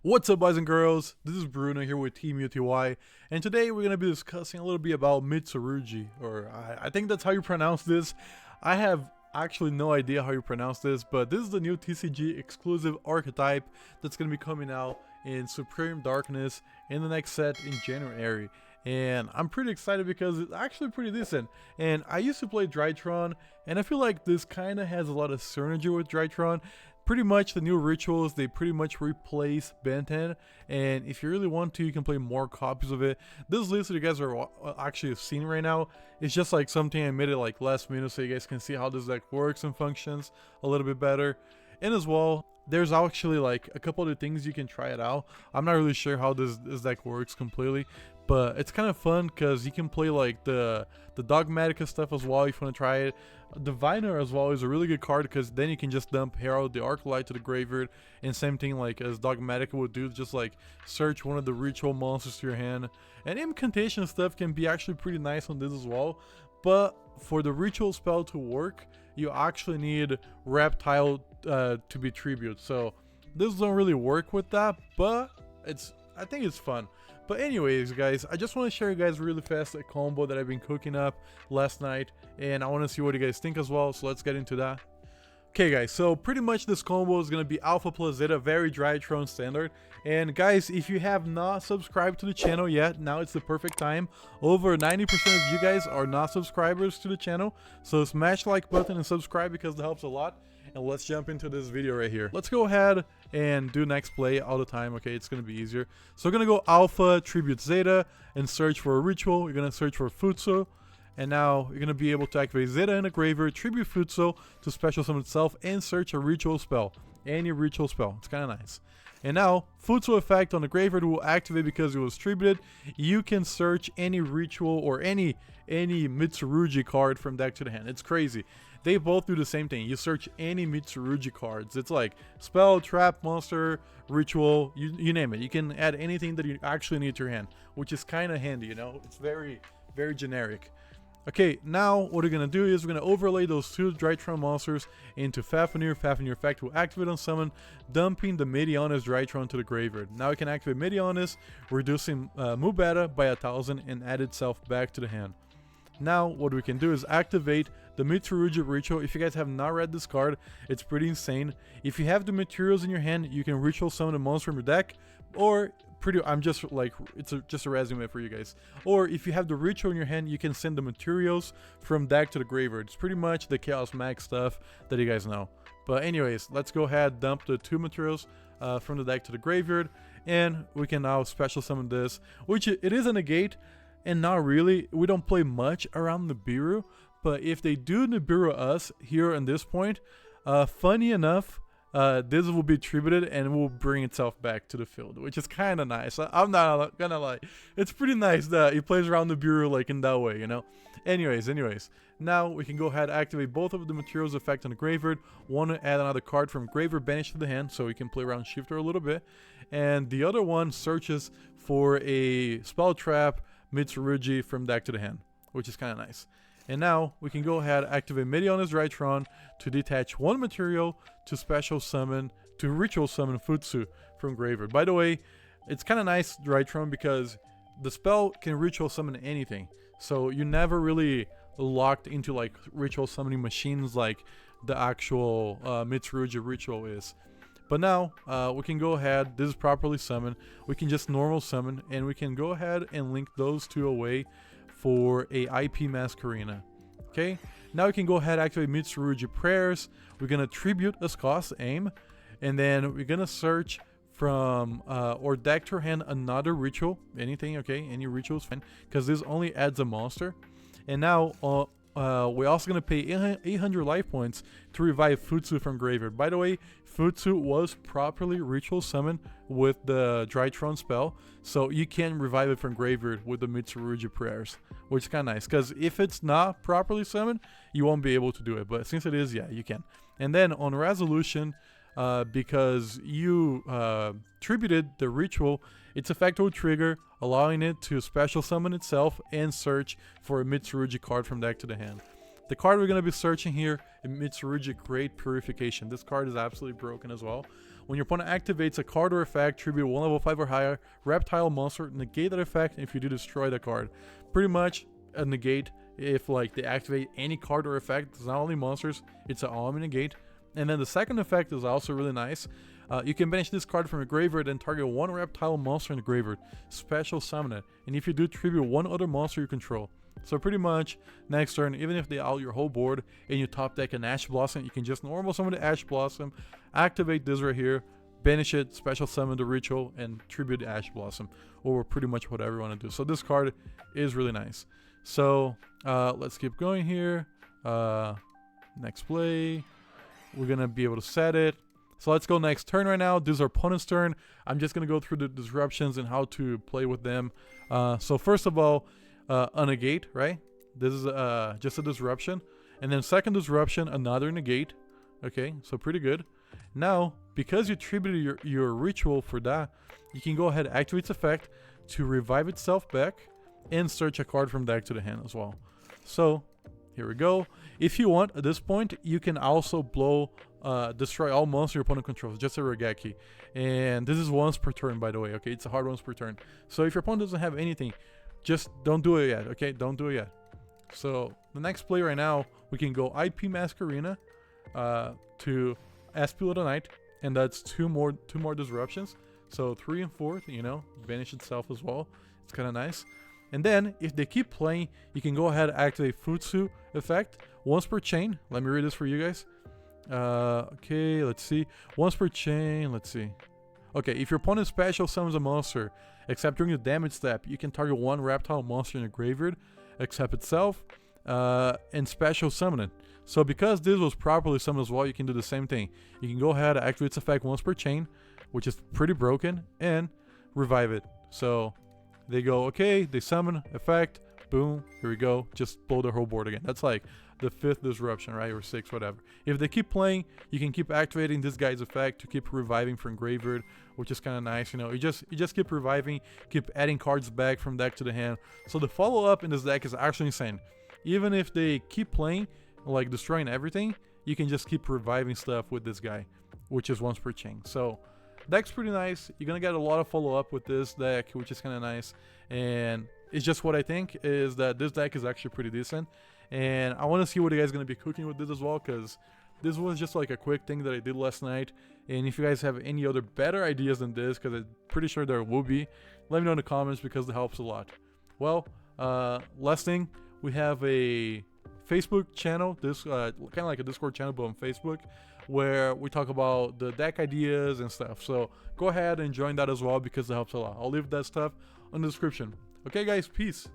What's up, boys and girls? This is Bruno here with Team UTY, and today we're going to be discussing a little bit about Mitsurugi, or I think that's how you pronounce this. I have actually no idea how you pronounce this, but this is the new TCG exclusive archetype that's going to be coming out in Supreme Darkness in the next set in January. And I'm pretty excited because it's actually pretty decent. And I used to play Drytron, and I feel like this kind of has a lot of synergy with Drytron. Pretty much the new rituals, they pretty much replace Ben 10, and if you really want to, you can play more copies of it. This list that you guys are actually seeing right now is just like something I made it like last minute so you guys can see how this deck works and functions a little bit better. And as well, there's actually like a couple of things you can try it out. I'm not really sure how this deck works completely, but it's kind of fun because you can play like the Dogmatica stuff as well if you want to try it. Diviner as well is a really good card because then you can just dump Herald the Arclight to the graveyard, and same thing like as Dogmatica would do, just like search one of the ritual monsters to your hand. And incantation stuff can be actually pretty nice on this as well, but for the ritual spell to work, you actually need Reptile to be tribute, so this don't really work with that, but I think it's fun. But anyways, guys, I just want to share you guys really fast a combo that I've been cooking up last night, and I want to see what you guys think as well, so let's get into that. Okay guys, so pretty much this combo is going to be Alpha plus Zeta, very Drytron standard. And guys, if you have not subscribed to the channel yet, now it's the perfect time. Over 90% of you guys are not subscribers to the channel, so smash the like button and subscribe because that helps a lot. And let's jump into this video right here. Let's go ahead and do next play all the time. Okay, it's going to be easier. So we're going to go Alpha, Tribute Zeta, and search for a ritual. You're going to search for Futsu. And now you're going to be able to activate Zeta in the graveyard, Tribute Futsu to special summon itself, and search a ritual spell. Any ritual spell. It's kind of nice. And now, Futsu effect on the graveyard will activate because it was tributed. You can search any ritual or any Mitsurugi card from deck to the hand. It's crazy. They both do the same thing. You search any Mitsurugi cards. It's like spell, trap, monster, ritual, you name it. You can add anything that you actually need to your hand, which is kind of handy, you know? It's very, very generic. Okay, now what we're going to do is we're going to overlay those two Drytron monsters into Fafnir. Fafnir effect will activate on summon, dumping the Medionis Drytron to the graveyard. Now we can activate Medionis, reducing Mubeta by 1000 and add itself back to the hand. Now what we can do is activate the Mitsurugi Ritual. If you guys have not read this card, it's pretty insane. If you have the materials in your hand, you can ritual summon a monster from your deck, or I'm just like, it's just a resume for you guys. Or if you have the ritual in your hand, you can send the materials from deck to the graveyard. It's pretty much the Chaos Mag stuff that you guys know. But anyways, let's go ahead, dump the two materials from the deck to the graveyard, and we can now special summon this, which it is a negate. And not really, we don't play much around Nibiru, but if they do Nibiru us here on this point, funny enough, this will be tributed and will bring itself back to the field, which is kind of nice. I'm not gonna lie, it's pretty nice that he plays around Nibiru like in that way, you know. Anyways, now we can go ahead and activate both of the materials effect on the graveyard. Want to add another card from graveyard banish to the hand so we can play around Shifter a little bit, and the other one searches for a spell trap Mitsurugi from deck to the hand, which is kind of nice. And now we can go ahead and activate Medionis Drytron to detach one material to special summon, to ritual summon Futsu from graveyard. By the way, it's kind of nice Drytron because the spell can ritual summon anything, so you're never really locked into like ritual summoning machines like the actual Mitsurugi ritual is. But now, we can go ahead, this is properly summoned, we can just normal summon, and we can go ahead and link those two away for a IP Masquerena. Okay, now we can go ahead and activate Mitsurugi Prayers. We're going to tribute Ascos Aim, and then we're going to search from or deck to hand another ritual, anything, okay, any ritual is fine, because this only adds a monster. And now, we're also going to pay 800 life points to revive Futsu from graveyard. By the way, Futsu was properly ritual summoned with the Drytron spell, so you can revive it from graveyard with the Mitsurugi Prayers, which is kind of nice, because if it's not properly summoned, you won't be able to do it, but since it is, yeah, you can. And then on resolution, because you tributed the ritual, its effect will trigger, allowing it to special summon itself and search for a Mitsurugi card from deck to the hand. The card we're going to be searching here is Mitsurugi Great Purification. This card is absolutely broken as well. When your opponent activates a card or effect, tribute 1 level 5 or higher reptile monster, negate that effect if you do destroy the card. Pretty much a negate if like they activate any card or effect. It's not only monsters, it's an all negate. And then the second effect is also really nice. You can banish this card from your graveyard and target 1 reptile monster in the graveyard. Special summon it. And if you do, tribute 1 other monster you control. So pretty much, next turn, even if they out your whole board and you top deck an Ash Blossom, you can just normal summon the Ash Blossom, activate this right here, banish it, special summon the ritual, and tribute the Ash Blossom. Or pretty much whatever you want to do. So this card is really nice. So let's keep going here. Next play. We're going to be able to set it. So let's go next turn right now. This is our opponent's turn. I'm just going to go through the disruptions and how to play with them. So first of all, a negate, right? This is just a disruption. And then second disruption, another negate. Okay, so pretty good. Now, because you attributed your ritual for that, you can go ahead and activate its effect to revive itself back and search a card from deck to the hand as well. So here we go. If you want, at this point, you can also destroy all monsters your opponent controls, just a Regeki. And this is once per turn, by the way, okay? It's a hard once per turn. So if your opponent doesn't have anything, just don't do it yet, okay? Don't do it yet. So the next play right now, we can go IP Masquerena to Aspil of the Night, and that's two more disruptions. So 3 and 4, you know, banish itself as well. It's kind of nice. And then, if they keep playing, you can go ahead and activate Futsu effect once per chain. Let me read this for you guys. Okay, let's see. Once per chain, let's see. Okay, if your opponent special summons a monster, except during the damage step, you can target 1 reptile monster in the graveyard, except itself, and special summon it. So because this was properly summoned as well, you can do the same thing. You can go ahead and activate its effect once per chain, which is pretty broken, and revive it. So they go, okay, they summon, effect, boom, here we go, just blow the whole board again. That's like the 5th disruption, right, or 6th, whatever. If they keep playing, you can keep activating this guy's effect to keep reviving from graveyard, which is kind of nice, you know. You just keep reviving, keep adding cards back from deck to the hand. So the follow-up in this deck is actually insane. Even if they keep playing, like destroying everything, you can just keep reviving stuff with this guy, which is once per chain. So deck's pretty nice. You're gonna get a lot of follow-up with this deck, which is kind of nice. And it's just what I think is that this deck is actually pretty decent. And I want to see what you guys gonna be cooking with this as well, because this was just like a quick thing that I did last night. And if you guys have any other better ideas than this, because I'm pretty sure there will be, let me know in the comments, because it helps a lot. Well, last thing, we have a Facebook channel, this kind of like a Discord channel, but on Facebook, where we talk about the deck ideas and stuff. So go ahead and join that as well, because it helps a lot. I'll leave that stuff in the description. Okay guys, peace.